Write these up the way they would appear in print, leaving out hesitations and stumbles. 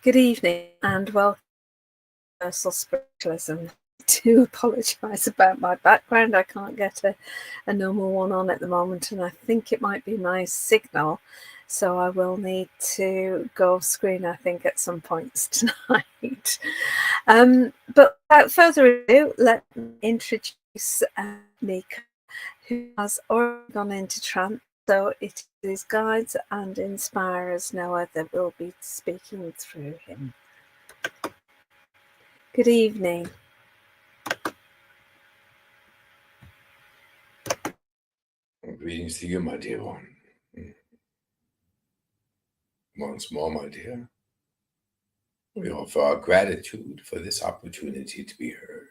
Good evening and welcome to Universal Spiritualism. I do apologise about my background. I can't get a normal one on at the moment, and I think it might be my signal, so I will need to go off screen, I think, at some points tonight. But without further ado, let me introduce Niko, who has already gone into trance. So it is guides and inspirers Noah that will be speaking through him. Good evening. Greetings to you, my dear one. Once more, my dear, we offer our gratitude for this opportunity to be heard.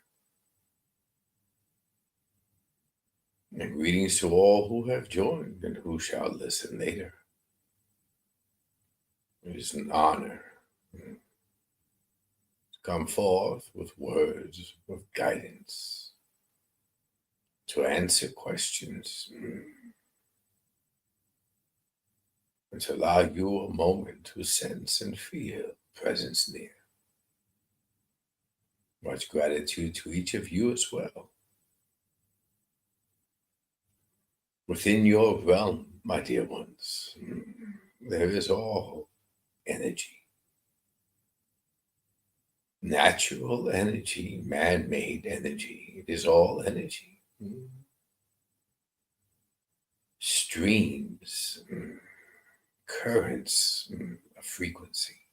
And greetings to all who have joined and who shall listen later. It is an honor to come forth with words of guidance, to answer questions, and to allow you a moment to sense and feel presence near. Much gratitude to each of you as well. Within your realm, my dear ones, there is all energy. Natural energy, man-made energy. It is all energy. Streams, currents of frequency.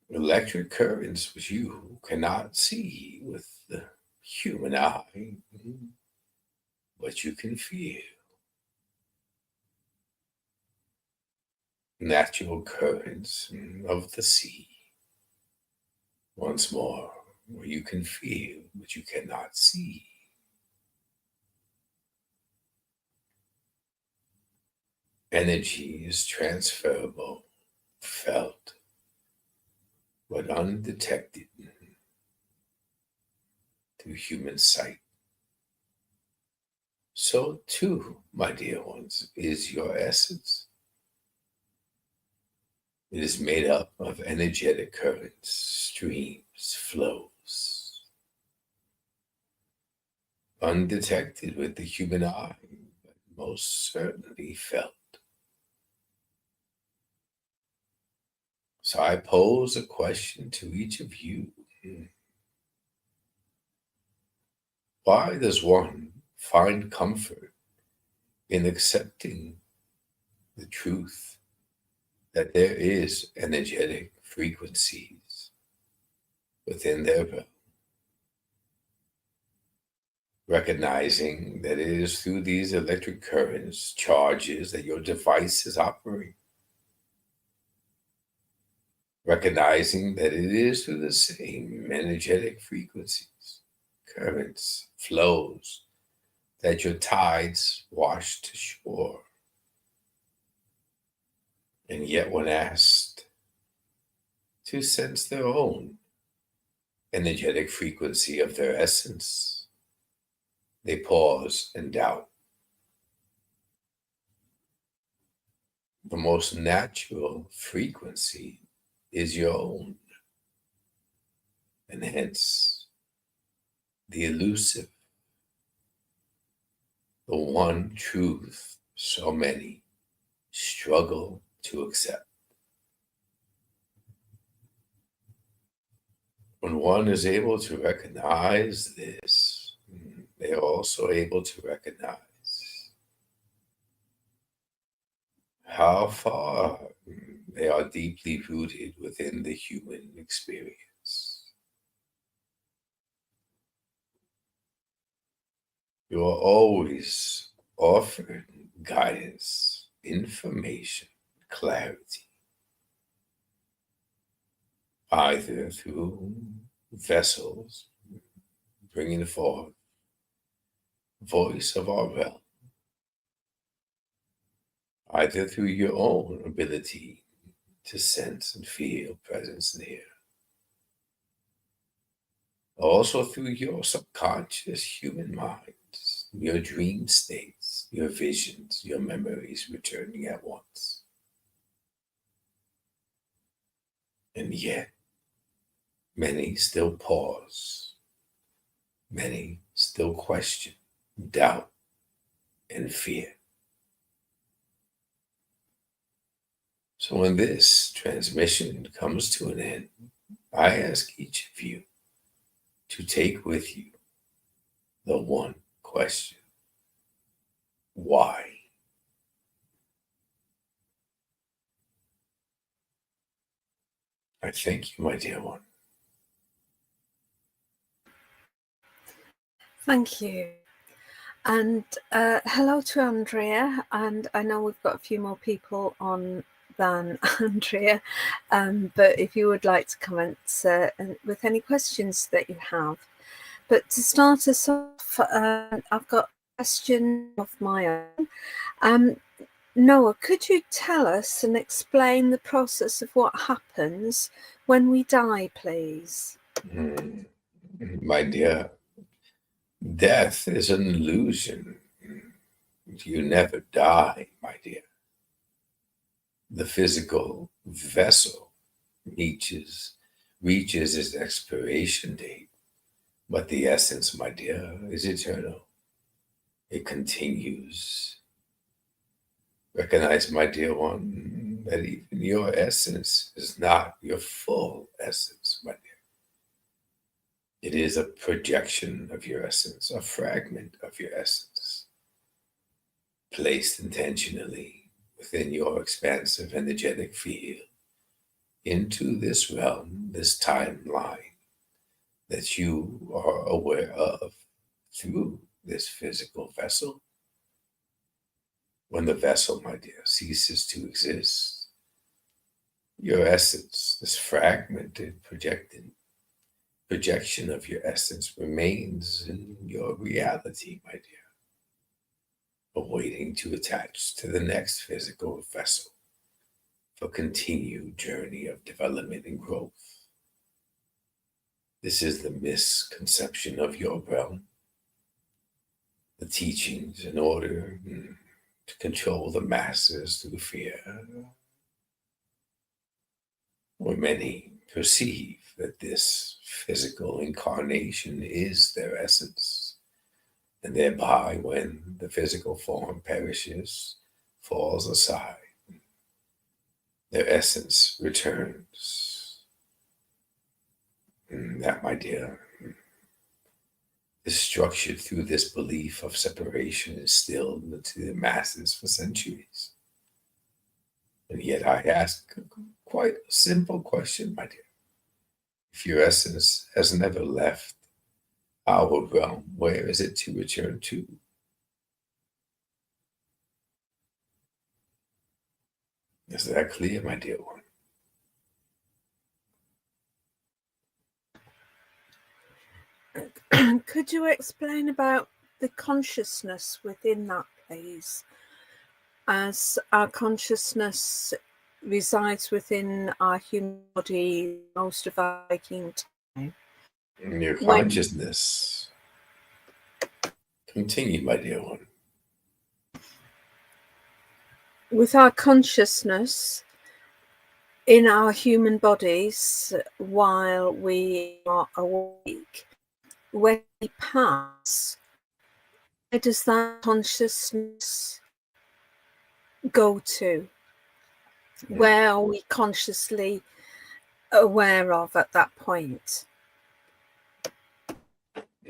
Electric currents which you cannot see with the human eye, but you can feel. Natural currents of the sea. Once more, where you can feel, but you cannot see. Energy is transferable, felt, but undetected through human sight. So too, my dear ones, is your essence. It is made up of energetic currents, streams, flows, undetected with the human eye, but most certainly felt. So I pose a question to each of you. Why does one find comfort in accepting the truth that there is energetic frequencies within their realm? Recognizing that it is through these electric currents, charges that your devices operate. Recognizing that it is through the same energetic frequencies, currents, flows, that your tides wash to shore. And yet when asked to sense their own energetic frequency of their essence, they pause and doubt. The most natural frequency is your own, and hence the elusive, the one truth so many struggle to accept. When one is able to recognize this, they are also able to recognize how far they are deeply rooted within the human experience. You are always offered guidance, information, clarity, either through vessels bringing forth voice of our realm, either through your own ability to sense and feel presence near, also through your subconscious human minds, your dream states, your visions, your memories returning at once. And yet, many still pause. Many still question, doubt, and fear. So when this transmission comes to an end, I ask each of you to take with you the one question: why? I thank you, my dear one. Thank you. And hello to Andrea. And I know we've got a few more people on than Andrea, but if you would like to comment with any questions that you have. But to start us off, I've got a question of my own. Noah, could you tell us and explain the process of what happens when we die, please? My dear, death is an illusion. You never die, my dear. The physical vessel reaches its expiration date, but the essence, my dear, is eternal. It continues. Recognize, my dear one, that even your essence is not your full essence, my dear. It is a projection of your essence, a fragment of your essence, placed intentionally within your expansive energetic field into this realm, this timeline that you are aware of through this physical vessel. When the vessel, my dear, ceases to exist, your essence, this fragmented projection of your essence, remains in your reality, my dear, awaiting to attach to the next physical vessel for continued journey of development and growth. This is the misconception of your realm. The teachings in order to control the masses through fear, where many perceive that this physical incarnation is their essence, and thereby when the physical form perishes, falls aside, their essence returns. And that, my dear, is structured through this belief of separation instilled into the masses for centuries. And yet I ask quite a simple question, my dear. If your essence has never left our realm, where is it to return to? Is that clear, my dear one? Could you explain about the consciousness within that, please? As our consciousness resides within our human body most of our waking time. Your consciousness. Continue, my dear one. With our consciousness in our human bodies while we are awake, when we pass, where does that consciousness go to? Where are we consciously aware of at that point?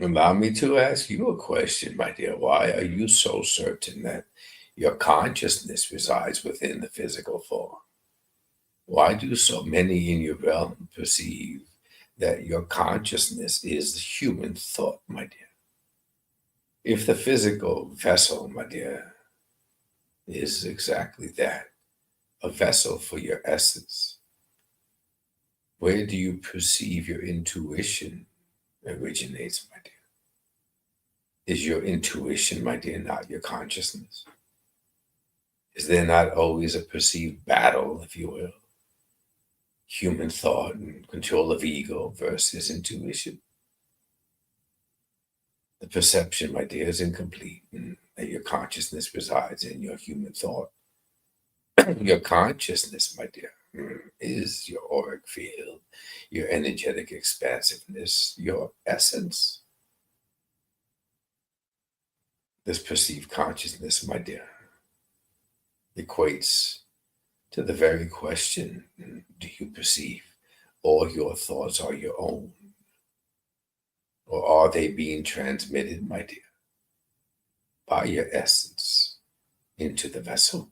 Allow me to ask you a question, my dear. Why are you so certain that your consciousness resides within the physical form? Why do so many in your realm perceive that your consciousness is human thought, my dear? If the physical vessel, my dear, is exactly that, a vessel for your essence, where do you perceive your intuition originates, my dear? Is your intuition, my dear, not your consciousness? Is there not always a perceived battle, if you will? Human thought and control of ego versus intuition. The perception, my dear, is incomplete, and that your consciousness resides in your human thought. Your consciousness, my dear, is your auric field, your energetic expansiveness, your essence. This perceived consciousness, my dear, equates to the very question, do you perceive all your thoughts are your own? Or are they being transmitted, my dear, by your essence into the vessel?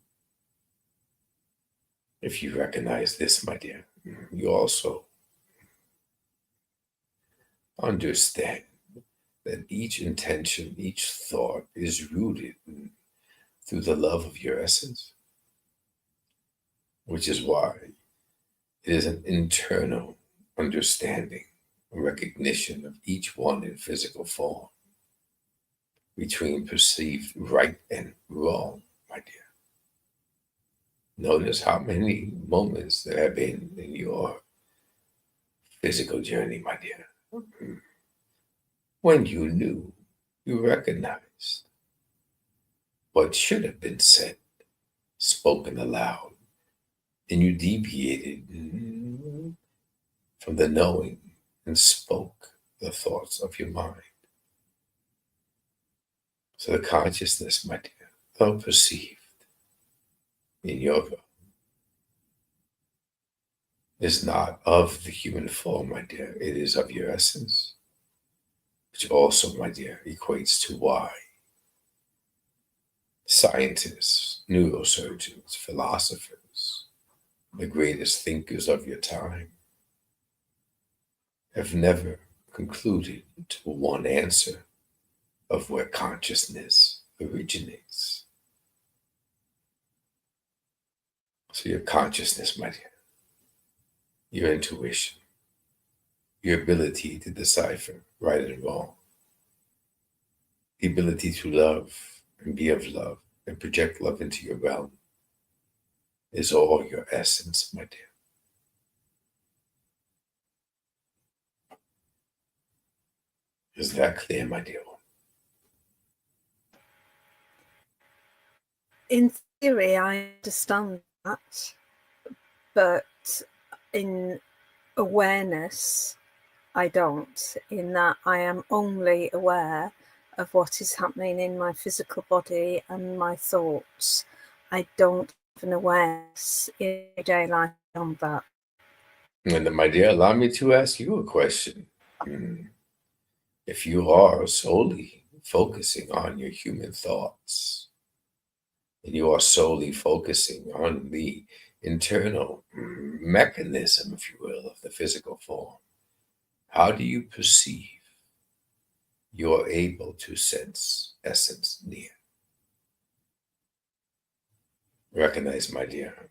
If you recognize this, my dear, you also understand that each intention, each thought is rooted through the love of your essence, which is why it is an internal understanding, recognition of each one in physical form, between perceived right and wrong, my dear. Notice how many moments there have been in your physical journey, my dear, when you knew, you recognized what should have been said, spoken aloud, and you deviated from the knowing and spoke the thoughts of your mind. So the consciousness, my dear, though perceived in your realm, is not of the human form, my dear. It is of your essence, which also, my dear, equates to why scientists, neurosurgeons, philosophers, the greatest thinkers of your time, have never concluded to one answer of where consciousness originates. So your consciousness, my dear, your intuition, your ability to decipher right and wrong, the ability to love and be of love and project love into your realm is all your essence, my dear. Is that clear, my dear one? In theory, I understand that, but in awareness, I don't, in that I am only aware of what is happening in my physical body and my thoughts. I don't have an awareness in everyday life beyond that. And then, my dear, allow me to ask you a question. If you are solely focusing on your human thoughts, and you are solely focusing on the internal mechanism, if you will, of the physical form, how do you perceive you're able to sense essence near? Recognize, my dear,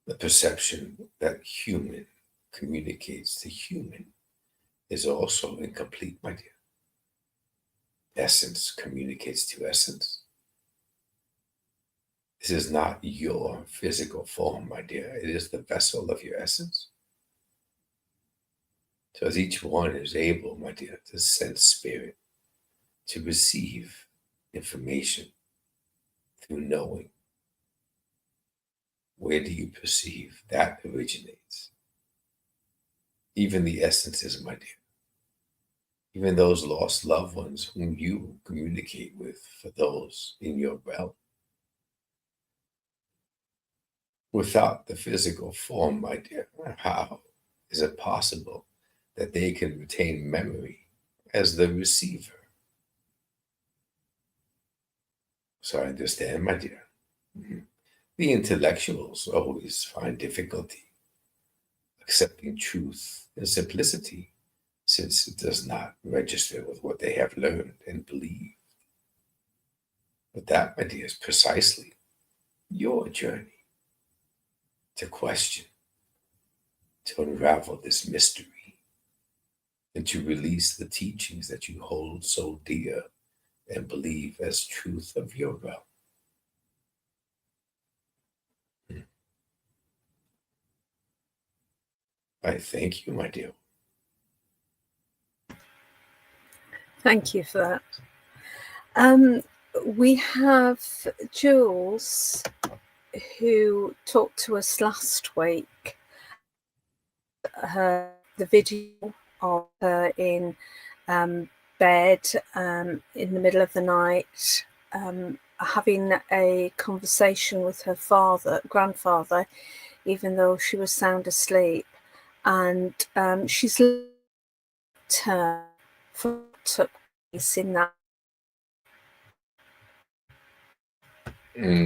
the perception that human communicates to human is also incomplete, my dear. Essence communicates to essence. This is not your physical form, my dear. It is the vessel of your essence. So as each one is able, my dear, to sense spirit, to receive information through knowing, where do you perceive that originates? Even the essences, my dear. Even those lost loved ones whom you communicate with, for those in your realm. Without the physical form, my dear, how is it possible that they can retain memory as the receiver? So I understand, my dear. The intellectuals always find difficulty accepting truth and simplicity, since it does not register with what they have learned and believed. But that, my dear, is precisely your journey to question, to unravel this mystery, and to release the teachings that you hold so dear and believe as truth of your realm. I thank you, my dear. Thank you for that. We have Jules, who talked to us last week, the video of her in bed in the middle of the night, having a conversation with her grandfather, even though she was sound asleep, and she's turned for what took place in that.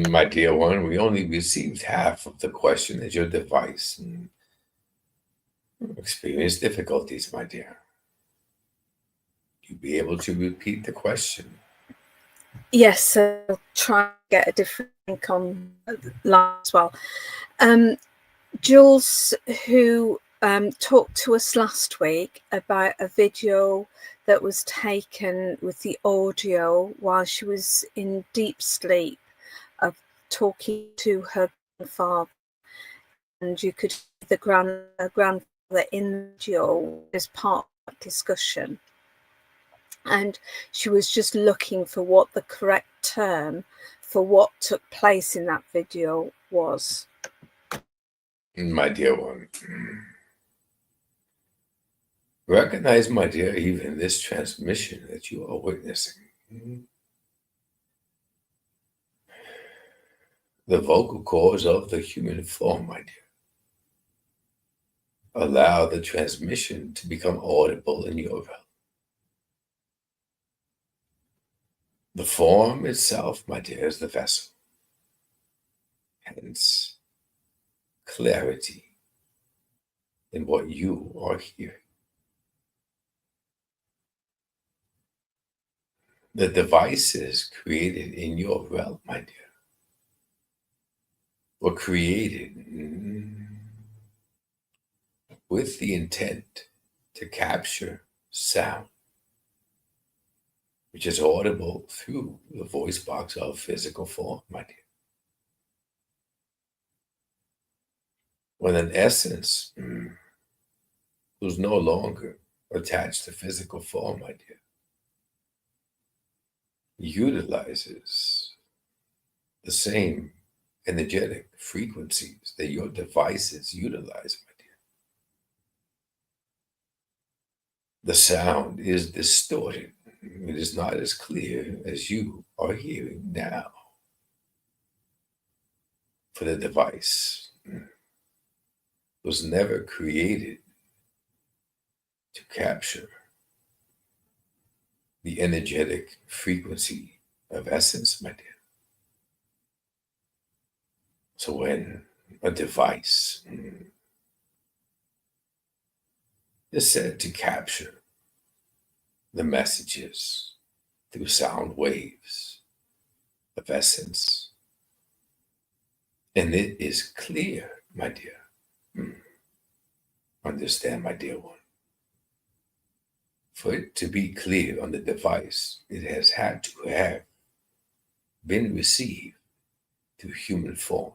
My dear one, we only received half of the question at your device and experienced difficulties, my dear. You be able to repeat the question? Yes, I'll try and get a different link on line as well. Jules, who talked to us last week about a video that was taken with the audio while she was in deep sleep of talking to her grandfather, and you could see the grandfather in the video as part of that discussion. And she was just looking for what the correct term for what took place in that video was. My dear one, recognize, my dear, even this transmission that you are witnessing. The vocal cords of the human form, my dear. Allow the transmission to become audible in your realm. The form itself, my dear, is the vessel. Hence, clarity in what you are hearing. The devices created in your realm, my dear, were created with the intent to capture sound, which is audible through the voice box of physical form, my dear. When an essence who's no longer attached to physical form, my dear, utilizes the same energetic frequencies that your devices utilize, my dear, the sound is distorted. It is not as clear as you are hearing now. For the device was never created to capture the energetic frequency of essence, my dear. So when a device is said to capture the messages through sound waves of essence, and it is clear, my dear, understand, my dear one, for it to be clear on the device, it has had to have been received through human form.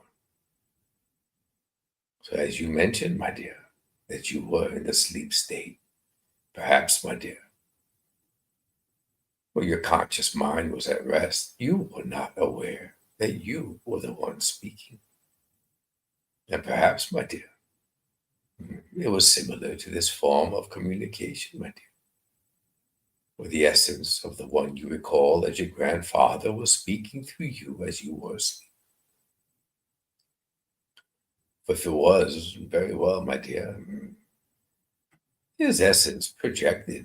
So as you mentioned, my dear, that you were in the sleep state, perhaps, my dear, where your conscious mind was at rest, you were not aware that you were the one speaking. And perhaps, my dear, it was similar to this form of communication, my dear, where the essence of the one you recall as your grandfather was speaking through you as you were asleep. But if it was, very well, my dear, his essence projected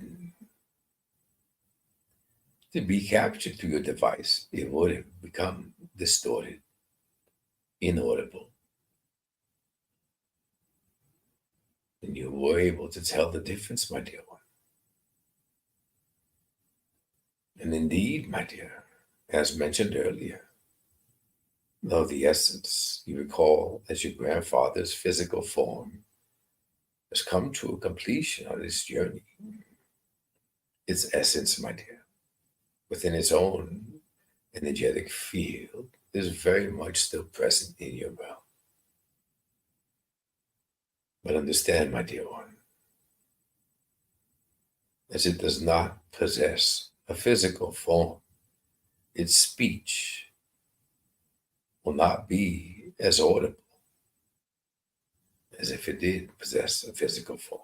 to be captured through your device, it would have become distorted, inaudible. And you were able to tell the difference, my dear one. And indeed, my dear, as mentioned earlier, though the essence you recall as your grandfather's physical form has come to a completion on its journey, its essence, my dear, within its own energetic field, is very much still present in your realm. But understand, my dear one, as it does not possess a physical form, its speech will not be as audible as if it did possess a physical form.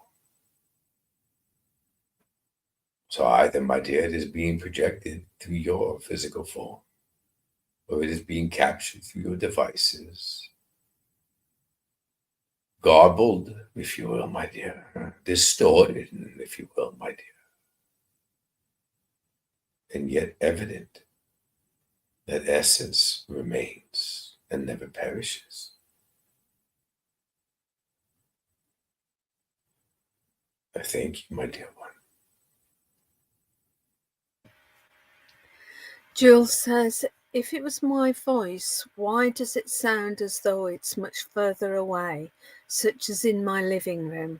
So either, my dear, it is being projected through your physical form, or it is being captured through your devices, garbled, if you will, my dear, distorted, if you will, my dear, and yet evident that essence remains and never perishes. I thank you, my dear one. Jules says, if it was my voice, why does it sound as though it's much further away, such as in my living room?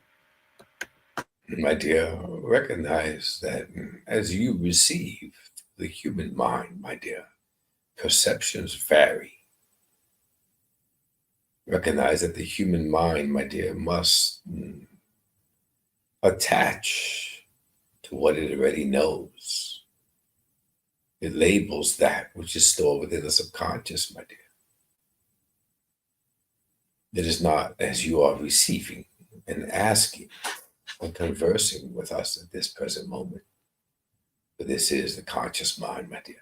My dear, recognize that as you receive the human mind, my dear, perceptions vary. Recognize that the human mind, my dear, must attach to what it already knows. It labels that which is stored within the subconscious, my dear. It is not as you are receiving and asking and conversing with us at this present moment, but this is the conscious mind, my dear.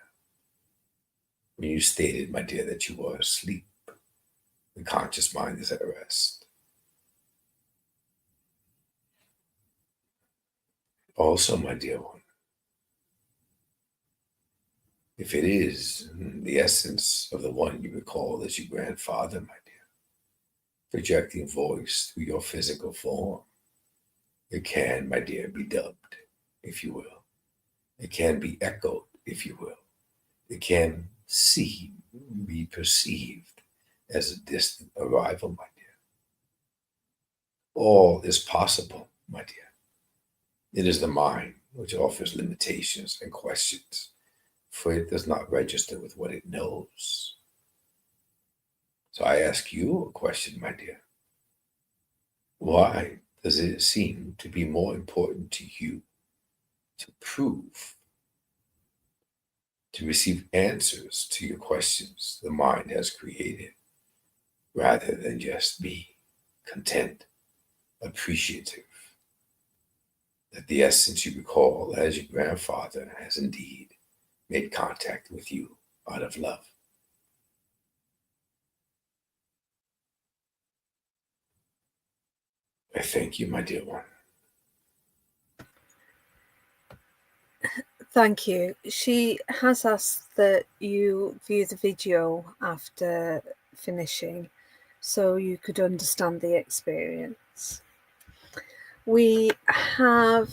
When you stated, my dear, that you were asleep, the conscious mind is at rest. Also, my dear one, if it is the essence of the one you recall as your grandfather, my dear, projecting voice through your physical form, it can, my dear, be dubbed, if you will. It can be echoed, if you will. It can be perceived as a distant arrival, my dear. All is possible, my dear. It is the mind which offers limitations and questions, for it does not register with what it knows. So I ask you a question, my dear. Why does it seem to be more important to you to prove, to receive answers to your questions the mind has created, rather than just be content, appreciative that the essence you recall as your grandfather has indeed made contact with you out of love? I thank you, my dear one. Thank you. She has asked that you view the video after finishing so you could understand the experience. We have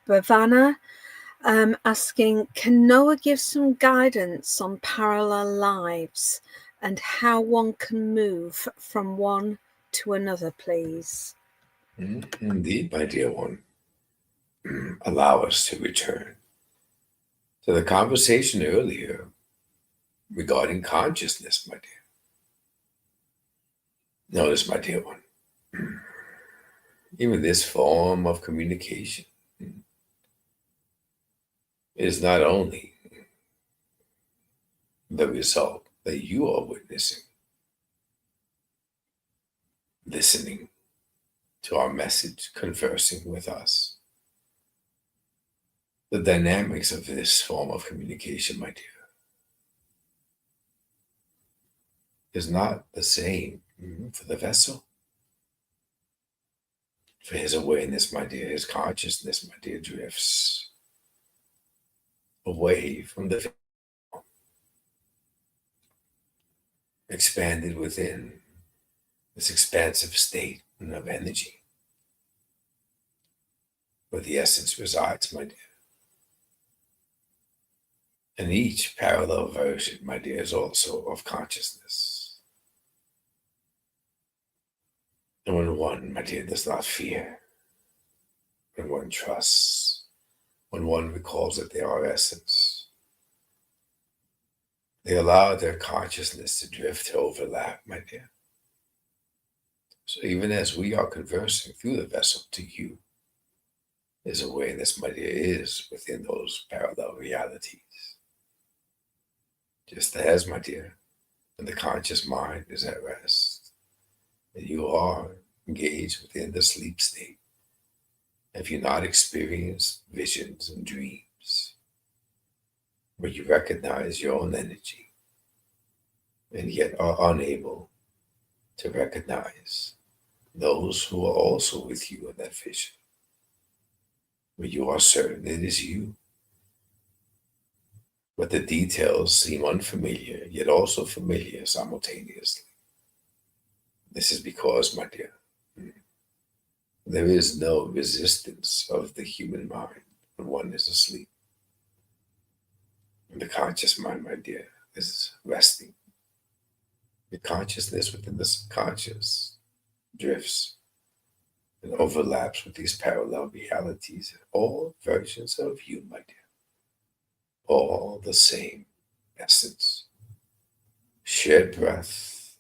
Bhavana asking, can Noah give some guidance on parallel lives and how one can move from one to another, please? Indeed, my dear one. Allow us to return to the conversation earlier regarding consciousness, my dear. Notice, my dear one, even this form of communication is not only the result that you are witnessing, listening to our message, conversing with us. The dynamics of this form of communication, my dear, is not the same for the vessel. For his awareness, my dear, his consciousness, my dear, drifts away from the vessel, expanded within this expansive state of energy where the essence resides, my dear. And each parallel version, my dear, is also of consciousness. And when one, my dear, does not fear, when one trusts, when one recalls that they are essence, they allow their consciousness to drift, to overlap, my dear. So even as we are conversing through the vessel to you, his awareness, my dear, is within those parallel realities. Just as, my dear, when the conscious mind is at rest, and you are engaged within the sleep state, have you not experienced visions and dreams where you recognize your own energy and yet are unable to recognize those who are also with you in that vision, where you are certain it is you, but the details seem unfamiliar, yet also familiar simultaneously? This is because, my dear, there is no resistance of the human mind when one is asleep. And the conscious mind, my dear, is resting. The consciousness within the subconscious drifts and overlaps with these parallel realities, all versions of you, my dear, all the same essence, shared breath,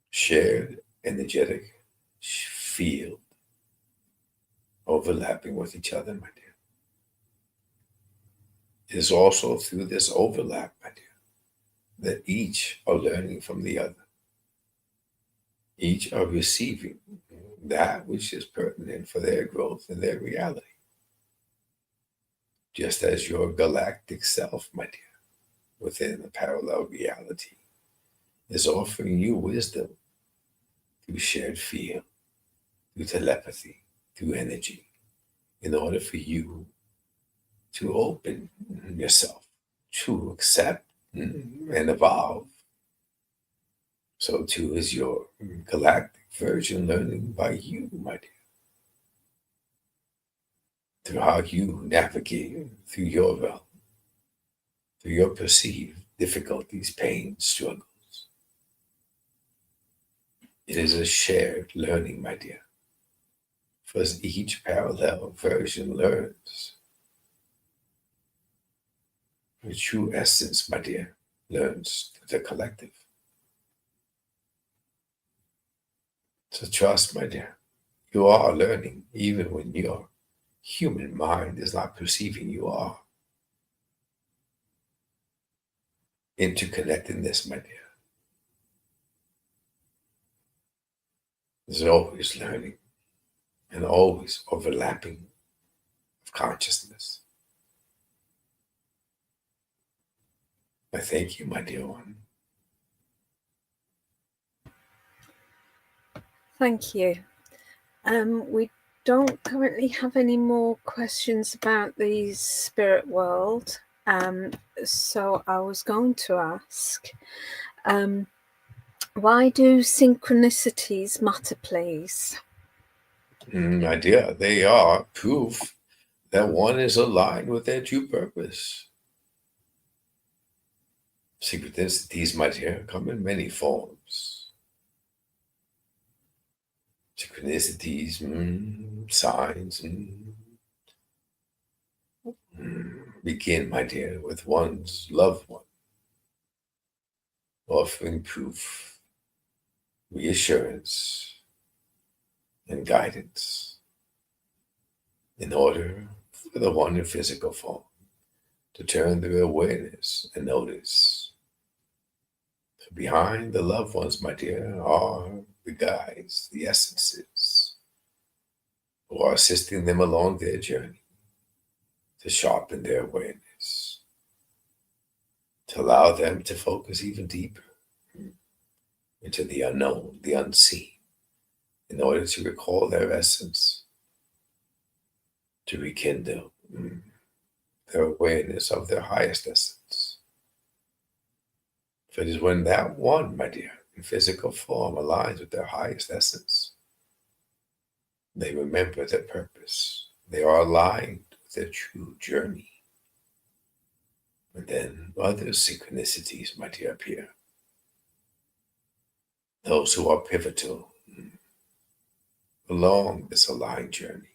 shared energetic field, overlapping with each other, my dear. It is also through this overlap, my dear, that each are learning from the other. Each are receiving that which is pertinent for their growth and their reality. Just as your galactic self, my dear, within a parallel reality, is offering you wisdom through shared field, through telepathy, through energy, in order for you to open yourself, to accept and evolve. So too is your galactic version learning by you, my dear, through how you navigate through your realm, through your perceived difficulties, pains, struggles. It is a shared learning, my dear, for as each parallel version learns, the true essence, my dear, learns the collective. So trust, my dear, you are learning even when your human mind is not perceiving you are. Interconnectedness, my dear, is always learning and always overlapping of consciousness. I thank you, my dear one. Thank you. We don't currently have any more questions about the spirit world. So I was going to ask, why do synchronicities matter, please? My dear, they are proof that one is aligned with their true purpose. Synchronicities, my dear, come in many forms. Synchronicities, signs, begin, my dear, with one's loved one, offering proof, reassurance, and guidance in order for the one in physical form to turn their awareness and notice. So behind the loved ones, my dear, are the guides, the essences, who are assisting them along their journey to sharpen their awareness, to allow them to focus even deeper into the unknown, the unseen, in order to recall their essence, to rekindle their awareness of their highest essence. For it is when that one, my dear, in physical form aligns with their highest essence, they remember their purpose. They are aligned with their true journey. And then other synchronicities, my dear, appear. Those who are pivotal along this aligned journey.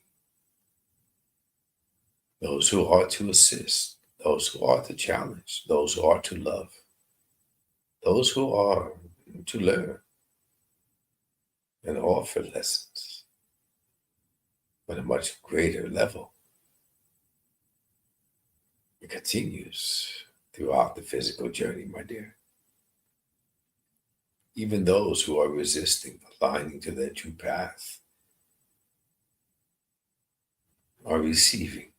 Those who are to assist. Those who are to challenge. Those who are to love. Those who are to learn and offer lessons at a much greater level. It continues throughout the physical journey, my dear. Even those who are resisting aligning to their true path are receiving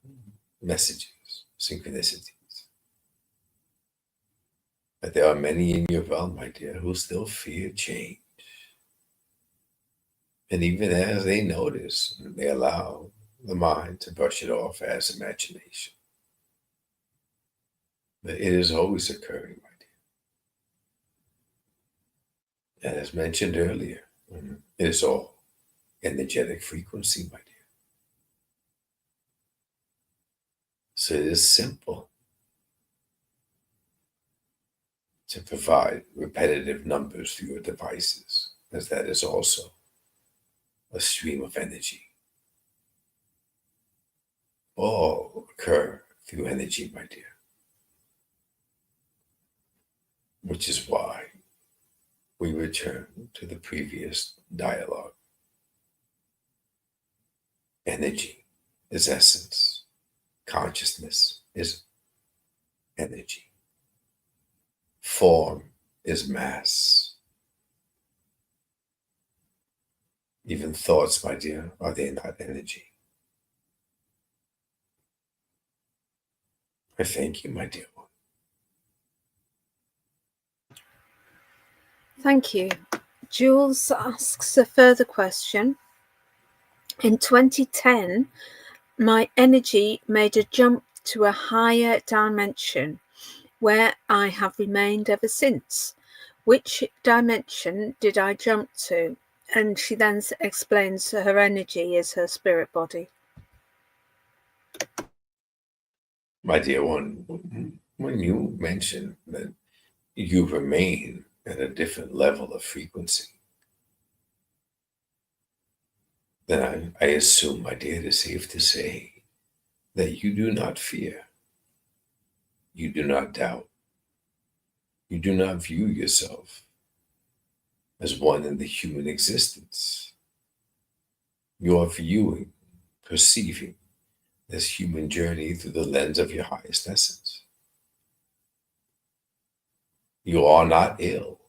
messages, synchronicities. But there are many in your realm, my dear, who still fear change. And even as they notice, they allow the mind to brush it off as imagination. But it is always occurring, my dear. And as mentioned earlier, it is all energetic frequency, my dear. So it is simple to provide repetitive numbers through your devices, as that is also a stream of energy. All occur through energy, my dear. Which is why we return to the previous dialogue. Energy is essence. Consciousness is energy. Form is mass. Even thoughts, my dear, are they not energy? I thank you, my dear one. Thank you. Jules asks a further question. In 2010, my energy made a jump to a higher dimension where I have remained ever since. Which dimension did I jump to? And she then explains her energy is her spirit body. My dear one, when you mention that you remain at a different level of frequency, then I assume, my dear, it is safe to say that you do not fear. You do not doubt. You do not view yourself as one in the human existence. You are viewing, perceiving this human journey through the lens of your highest essence. You are not ill.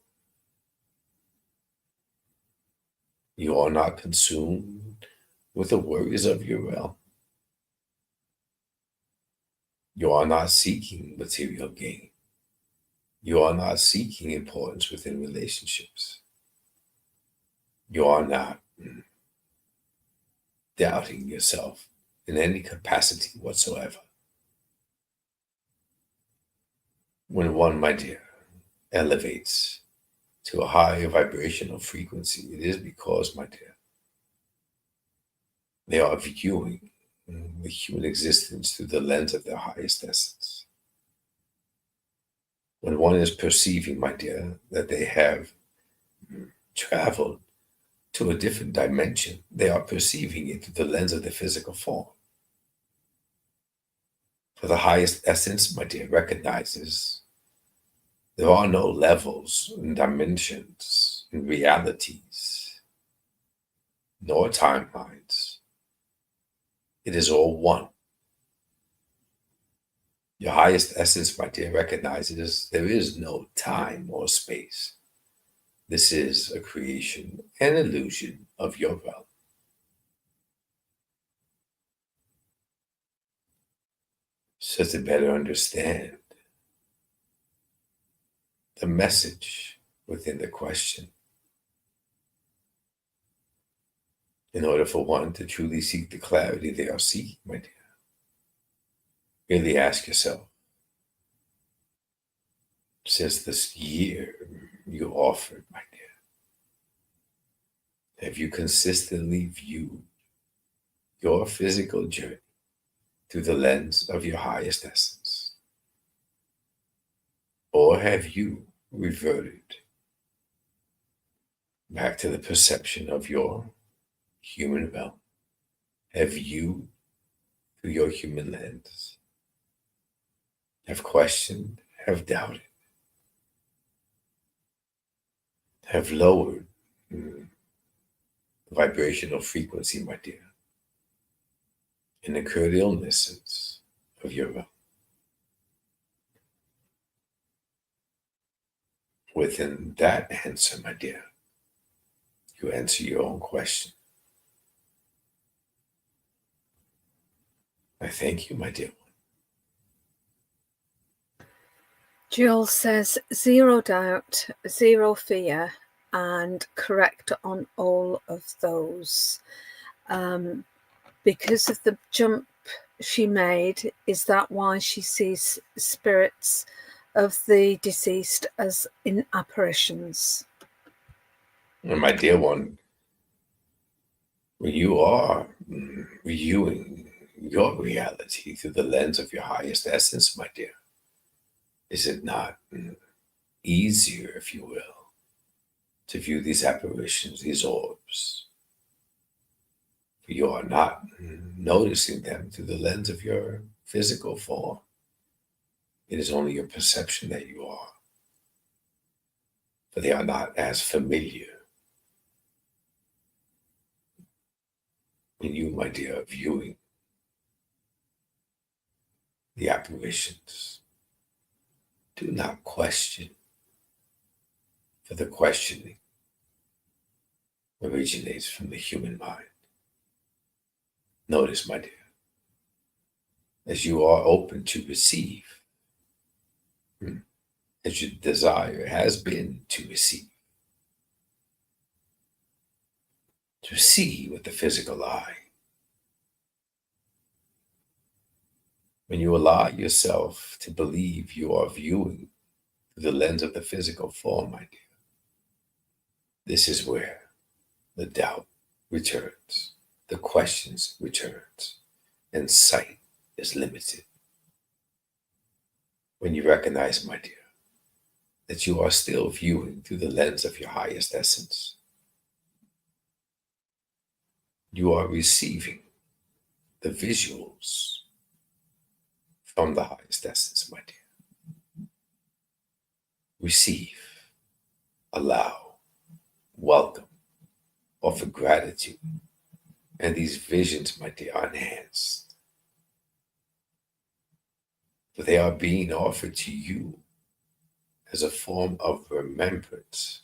You are not consumed with the worries of your realm. You are not seeking material gain. You are not seeking importance within relationships. You are not doubting yourself in any capacity whatsoever. When one, my dear, elevates to a higher vibrational frequency, it is because, my dear, they are viewing the human existence through the lens of their highest essence. When one is perceiving, my dear, that they have traveled to a different dimension, they are perceiving it through the lens of the physical form. For the highest essence, my dear, recognizes there are no levels and dimensions and realities, nor timelines. It is all one. Your highest essence, my dear, recognizes there is no time or space. This is a creation, an illusion of your realm. So to better understand the message within the question, in order for one to truly seek the clarity they are seeking, my dear, really ask yourself, since this year you offered, my dear, have you consistently viewed your physical journey through the lens of your highest essence? Or have you reverted back to the perception of your human realm? Have you, through your human lens, have questioned, have doubted, have lowered the vibrational frequency, my dear, and incurred illnesses of your realm? within that answer, my dear, you answer your own question. I thank you, my dear one. Jules says, 0 doubt, 0 fear, and correct on all of those. Because of the jump she made, is that why she sees spirits of the deceased as in apparitions? And my dear one, when you are viewing your reality through the lens of your highest essence, my dear, is it not easier, if you will, to view these apparitions, these orbs? For you are not noticing them through the lens of your physical form. It is only your perception that you are. For they are not as familiar. When you, my dear, are viewing the apparitions, do not question, for the questioning originates from the human mind. Notice, my dear, as you are open to receive, as your desire has been to receive, to see with the physical eye. When you allow yourself to believe you are viewing through the lens of the physical form, my dear, this is where the doubt returns, the questions returns, and sight is limited. When you recognize, my dear, that you are still viewing through the lens of your highest essence, you are receiving the visuals from the highest essence, my dear. Receive, allow, welcome, offer gratitude, and these visions, my dear, are enhanced. For they are being offered to you as a form of remembrance,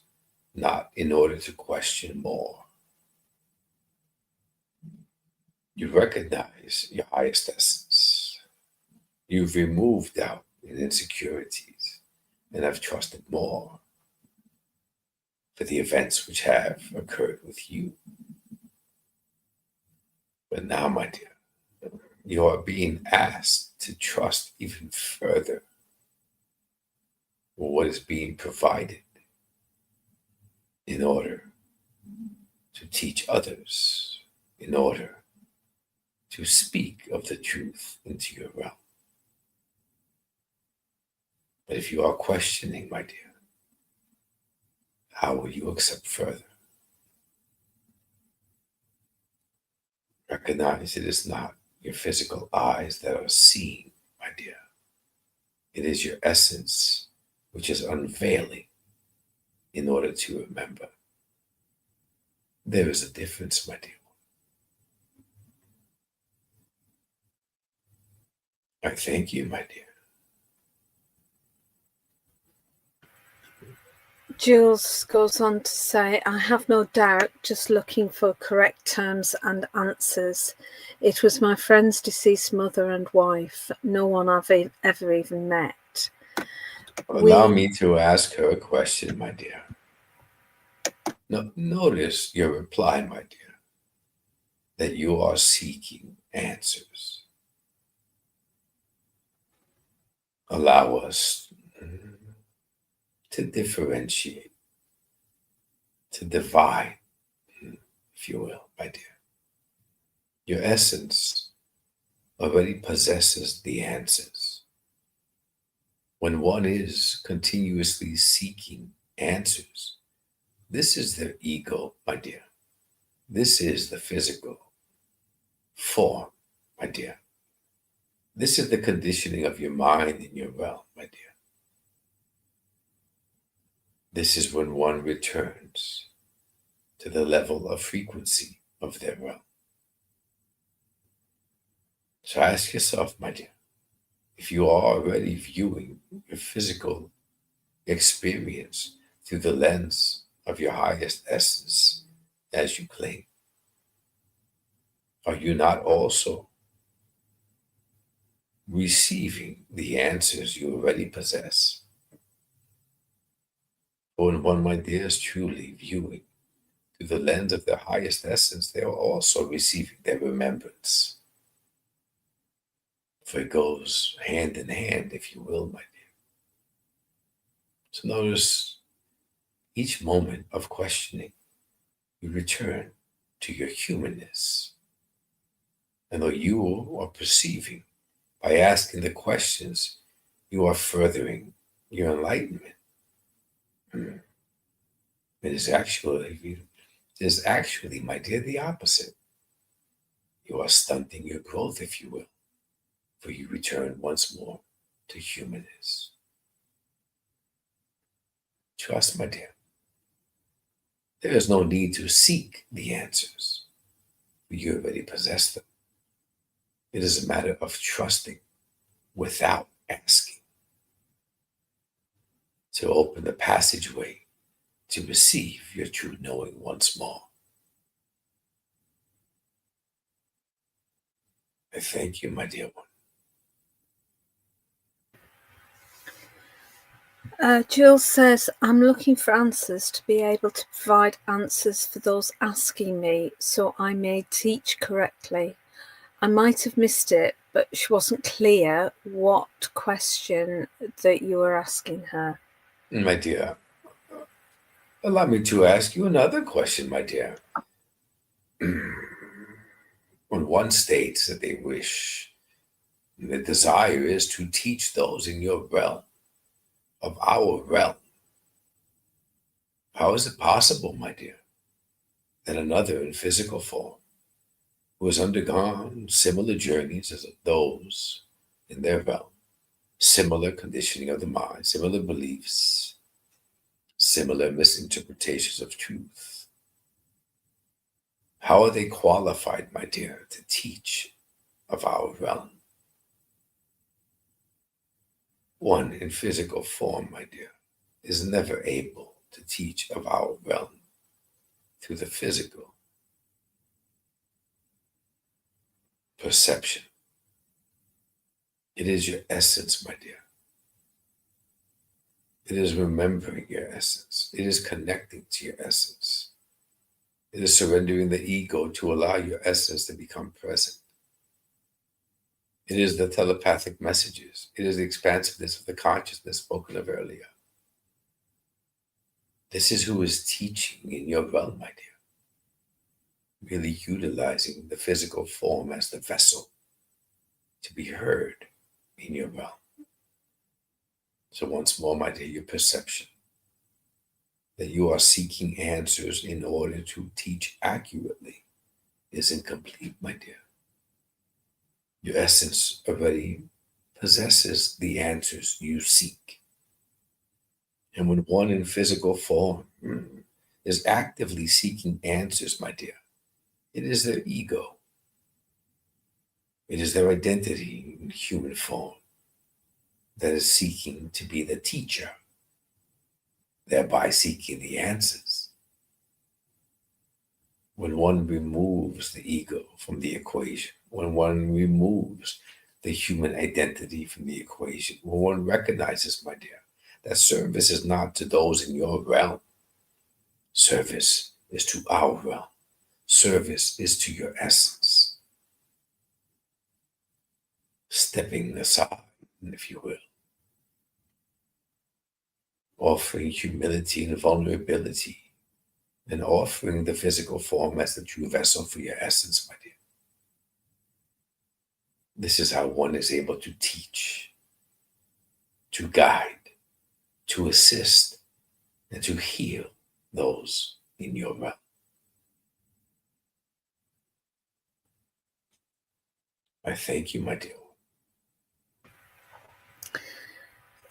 not in order to question more. You recognize your highest essence. You've removed doubt and insecurities and have trusted more for the events which have occurred with you. But now, my dear, you are being asked to trust even further what is being provided in order to teach others, in order to speak of the truth into your realm. But if you are questioning, my dear, how will you accept further? Recognize it is not your physical eyes that are seeing, my dear. It is your essence which is unveiling in order to remember. There is a difference, my dear. I thank you, my dear. Jules goes on to say, I have no doubt, just looking for correct terms and answers. It was my friend's deceased mother and wife, no one I've ever even met. Allow me to ask her a question, my dear. Now, notice your reply, my dear, that you are seeking answers. Allow us to differentiate, to divide, if you will, my dear. Your essence already possesses the answers. When one is continuously seeking answers, this is their ego, my dear. This is the physical form, my dear. This is the conditioning of your mind and your realm, my dear. This is when one returns to the level of frequency of their realm. So ask yourself, my dear, if you are already viewing your physical experience through the lens of your highest essence as you claim? Are you not also receiving the answers you already possess? When one, my dear, is truly viewing through the lens of their highest essence, they are also receiving their remembrance. For it goes hand in hand, if you will, my dear. So notice each moment of questioning, you return to your humanness. And though you are perceiving by asking the questions, you are furthering your enlightenment. It is actually, my dear, the opposite. You are stunting your growth, if you will, for you return once more to humanness. Trust, my dear. There is no need to seek the answers, for you already possess them. It is a matter of trusting without asking, to open the passageway to receive your true knowing once more. I thank you, my dear one. Jules says, I'm looking for answers to be able to provide answers for those asking me so I may teach correctly. I might have missed it, but she wasn't clear what question that you were asking her. My dear, allow me to ask you another question, my dear. When one states that they wish, the desire is to teach those in your realm, of our realm, how is it possible, my dear, that another in physical form, who has undergone similar journeys as those in their realm, similar conditioning of the mind, similar beliefs, similar misinterpretations of truth, how are they qualified, my dear, to teach of our realm? One in physical form, my dear, is never able to teach of our realm through the physical perception. It is your essence, my dear. It is remembering your essence. It is connecting to your essence. It is surrendering the ego to allow your essence to become present. It is the telepathic messages. It is the expansiveness of the consciousness spoken of earlier. This is who is teaching in your realm, my dear. Really utilizing the physical form as the vessel to be heard in your realm. So once more, my dear, your perception that you are seeking answers in order to teach accurately is incomplete, my dear. Your essence already possesses the answers you seek. And when one in physical form is actively seeking answers, my dear, it is their ego. It is their identity in human form that is seeking to be the teacher, thereby seeking the answers. When one removes the ego from the equation, when one removes the human identity from the equation, when one recognizes, my dear, that service is not to those in your realm. Service is to our realm. Service is to your essence. Stepping aside, if you will. Offering humility and vulnerability, and offering the physical form as the true vessel for your essence, my dear. This is how one is able to teach, to guide, to assist, and to heal those in your realm. I thank you, my dear.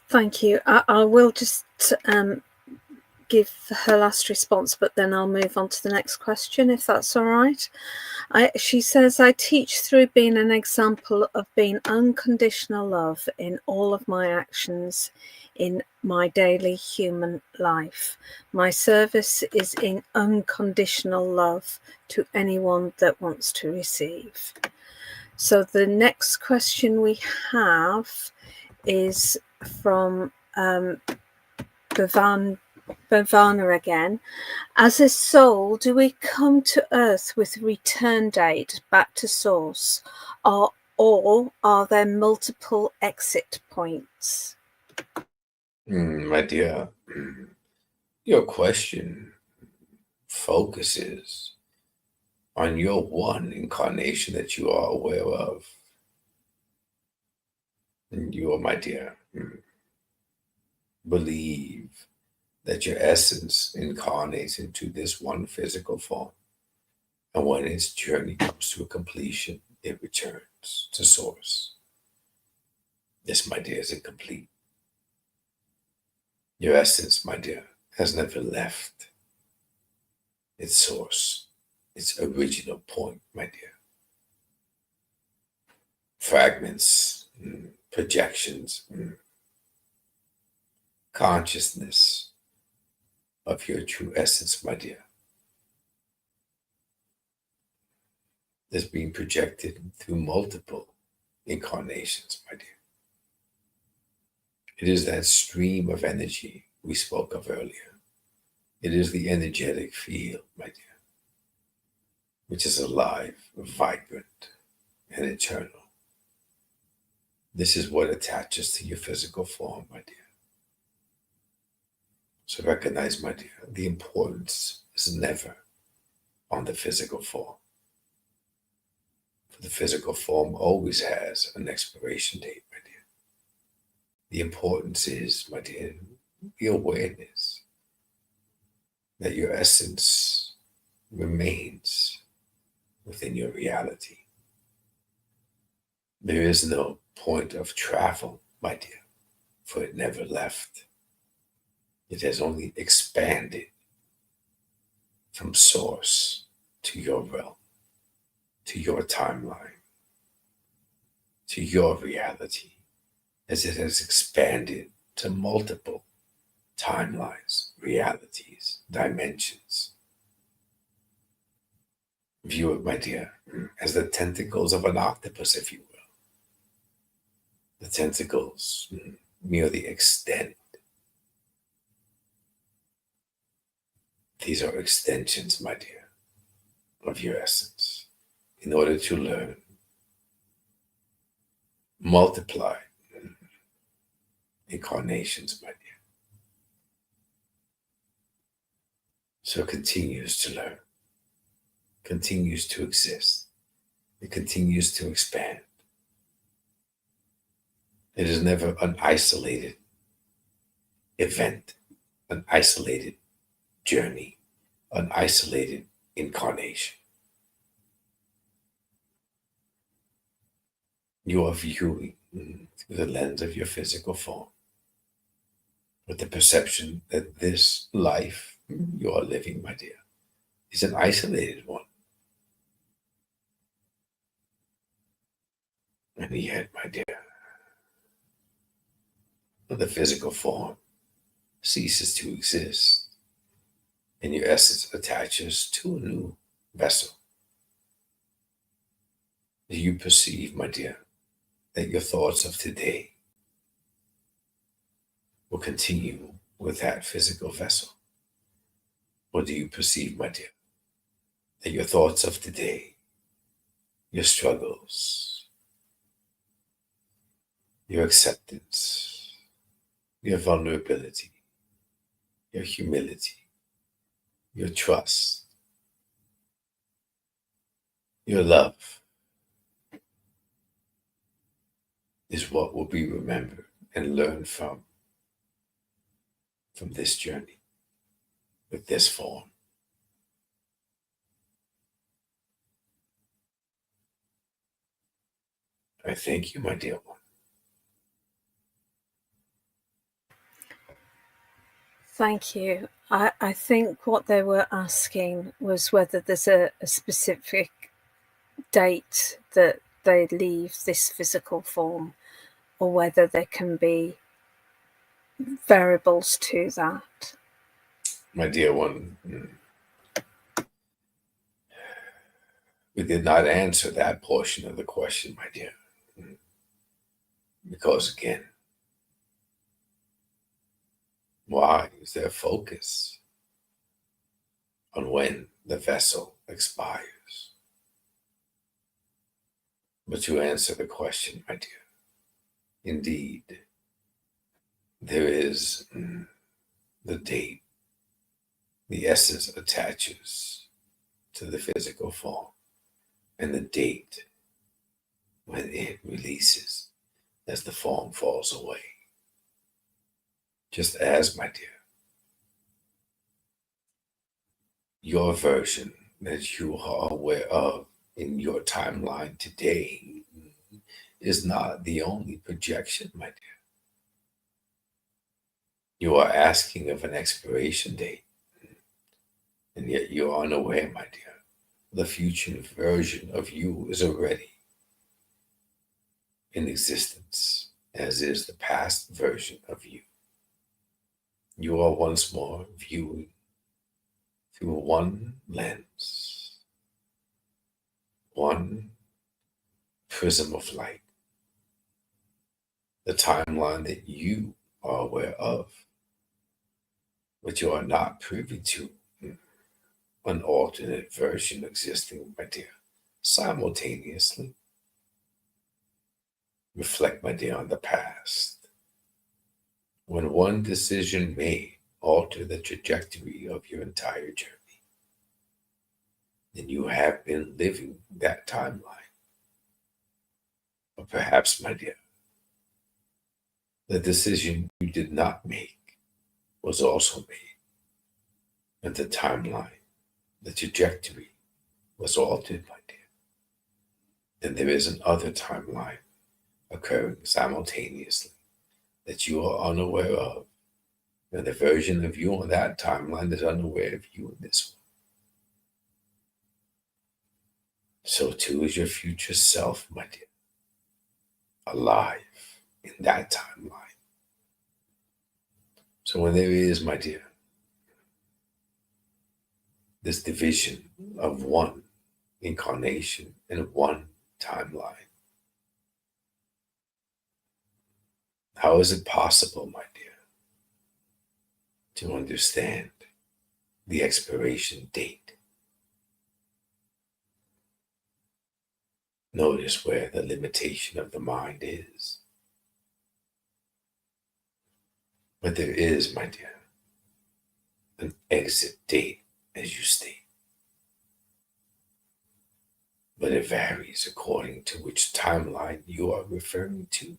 Thank you. I will just give her last response, but then I'll move on to the next question, if that's all right. She says, I teach through being an example of being unconditional love in all of my actions in my daily human life. My service is in unconditional love to anyone that wants to receive. So the next question we have is from Bhavana again. As a soul, do we come to Earth with return date back to source, or are there multiple exit points? My dear, your question focuses on your one incarnation that you are aware of. And you, my dear, believe that your essence incarnates into this one physical form. And when its journey comes to a completion, it returns to source. This, my dear, is incomplete. Your essence, my dear, has never left its source, its original point, my dear. Fragments, projections, consciousness of your true essence, my dear, is being projected through multiple incarnations, my dear. It is that stream of energy we spoke of earlier. It is the energetic field, my dear, which is alive, vibrant, and eternal. This is what attaches to your physical form, my dear. So recognize, my dear, the importance is never on the physical form. For the physical form always has an expiration date, my dear. The importance is, my dear, the awareness that your essence remains within your reality. There is no point of travel, my dear, for it never left. It has only expanded from source to your realm, to your timeline, to your reality, as it has expanded to multiple timelines, realities, dimensions. View it, my dear, as the tentacles of an octopus, if you will. The tentacles merely extend. These are extensions, my dear, of your essence, in order to learn, multiply incarnations, my dear. So it continues to learn, continues to exist, it continues to expand. It is never an isolated event, an isolated journey, an isolated incarnation. You are viewing through the lens of your physical form, with the perception that this life you are living, my dear, is an isolated one. And yet, my dear, the physical form ceases to exist, and your essence attaches to a new vessel. Do you perceive, my dear, that your thoughts of today will continue with that physical vessel? Or do you perceive, my dear, that your thoughts of today, your struggles, your acceptance, your vulnerability, your humility, your trust, your love is what will be remembered and learned from this journey with this form? I thank you, my dear one. Thank you. I think what they were asking was whether there's a specific date that they leave this physical form, or whether there can be variables to that. My dear one, we did not answer that portion of the question, my dear. Because again, why is there focus on when the vessel expires? But you answer the question, my dear. Indeed, there is the date. The essence attaches to the physical form, and the date when it releases as the form falls away. Just as, my dear, your version that you are aware of in your timeline today is not the only projection, my dear. You are asking of an expiration date, and yet you are unaware, my dear. The future version of you is already in existence, as is the past version of you. You are once more viewing through one lens, one prism of light, the timeline that you are aware of, but you are not privy to an alternate version existing, my dear, simultaneously. Reflect, my dear, on the past, when one decision may alter the trajectory of your entire journey. And you have been living that timeline. Or perhaps, my dear, the decision you did not make was also made. And the timeline, the trajectory was altered, my dear. And there is another timeline occurring simultaneously that you are unaware of. And the version of you on that timeline is unaware of you in this one. So too is your future self, my dear, alive in that timeline. So when there is, my dear, this division of one incarnation and one timeline, how is it possible, my dear, to understand the expiration date? Notice where the limitation of the mind is. But there is, my dear, an exit date, as you state. But it varies according to which timeline you are referring to.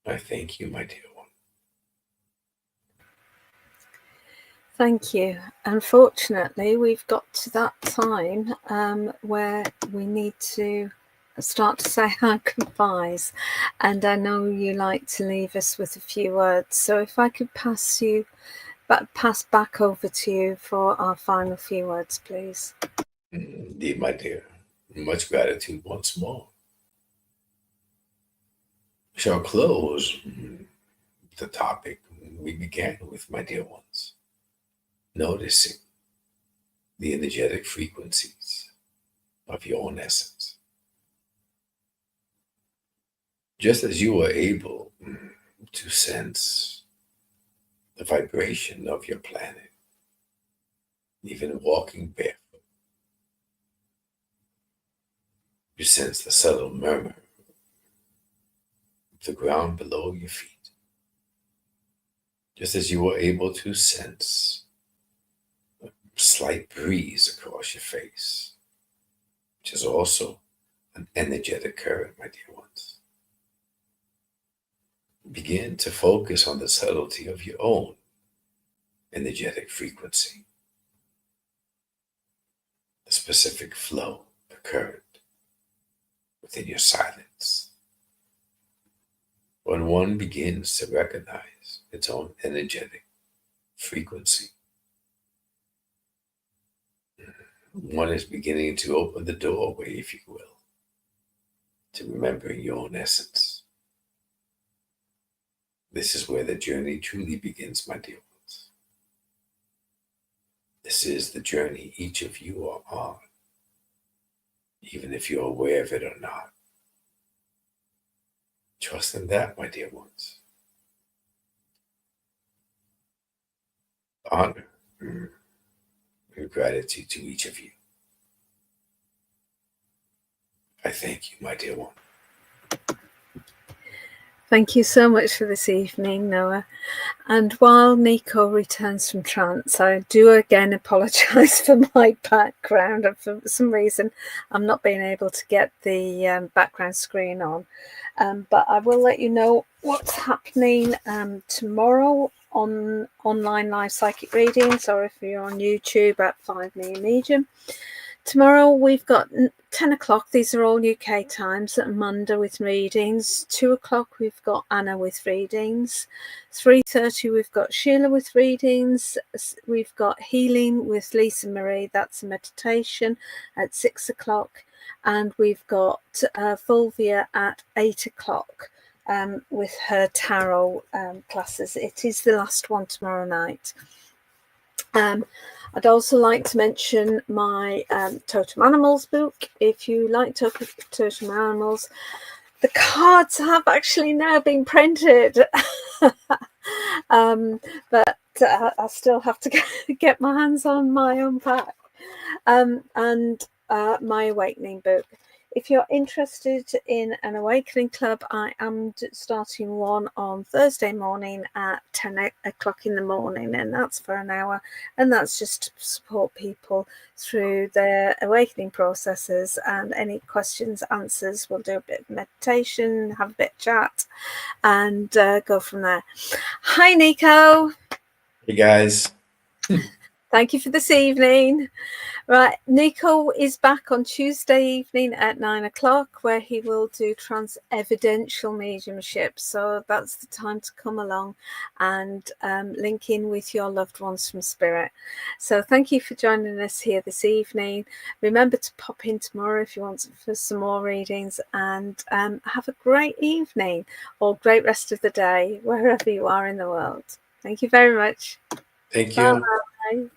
I thank you, my dear one. Thank you. Unfortunately, we've got to that time where we need to start to say our goodbyes. And I know you like to leave us with a few words. So if I could pass back over to you for our final few words, please. Indeed, my dear. Much gratitude once more. We shall close the topic we began with, my dear ones. Noticing the energetic frequencies of your own essence. Just as you are able to sense the vibration of your planet, even walking barefoot, you sense the subtle murmur of the ground below your feet. Just as you were able to sense a slight breeze across your face, which is also an energetic current, my dear ones. Begin to focus on the subtlety of your own energetic frequency, the specific flow, the current within your silence. when one begins to recognize its own energetic frequency, one is beginning to open the doorway, if you will, to remembering your own essence. This is where the journey truly begins, my dear ones. This is the journey each of you are on, even if you're aware of it or not. Trust in that, my dear ones. Honor and gratitude to each of you. I thank you, my dear one. Thank you so much for this evening, Noah. And while Niko returns from trance, I do again apologise for my background. And for some reason, I'm not being able to get the background screen on. But I will let you know what's happening tomorrow on online live psychic readings, or if you're on YouTube at 5 Medium. Tomorrow we've got 10 o'clock. These are all UK times. Amanda with readings. 2 o'clock we've got Anna with readings. 3:30 we've got Sheila with readings. We've got healing with Lisa Marie. That's a meditation at 6 o'clock. And we've got Fulvia at 8 o'clock with her tarot classes. It is the last one tomorrow night. I'd also like to mention my Totem Animals book. If you like Totem Animals, the cards have actually now been printed. But I still have to get my hands on my own pack. And my Awakening book. If you're interested in an Awakening Club, I am starting one on Thursday morning at 10 o'clock in the morning, and that's for an hour, and that's just to support people through their awakening processes, and any questions, answers. We'll do a bit of meditation, have a bit of chat, and go from there. Hi, Niko. Hey, guys. Thank you for this evening. Right, Niko is back on Tuesday evening at 9 o'clock, where he will do trance evidential mediumship. So that's the time to come along and link in with your loved ones from spirit. So thank you for joining us here this evening. Remember to pop in tomorrow if you want for some more readings, and have a great evening or great rest of the day, wherever you are in the world. Thank you very much. Thank you. Bye.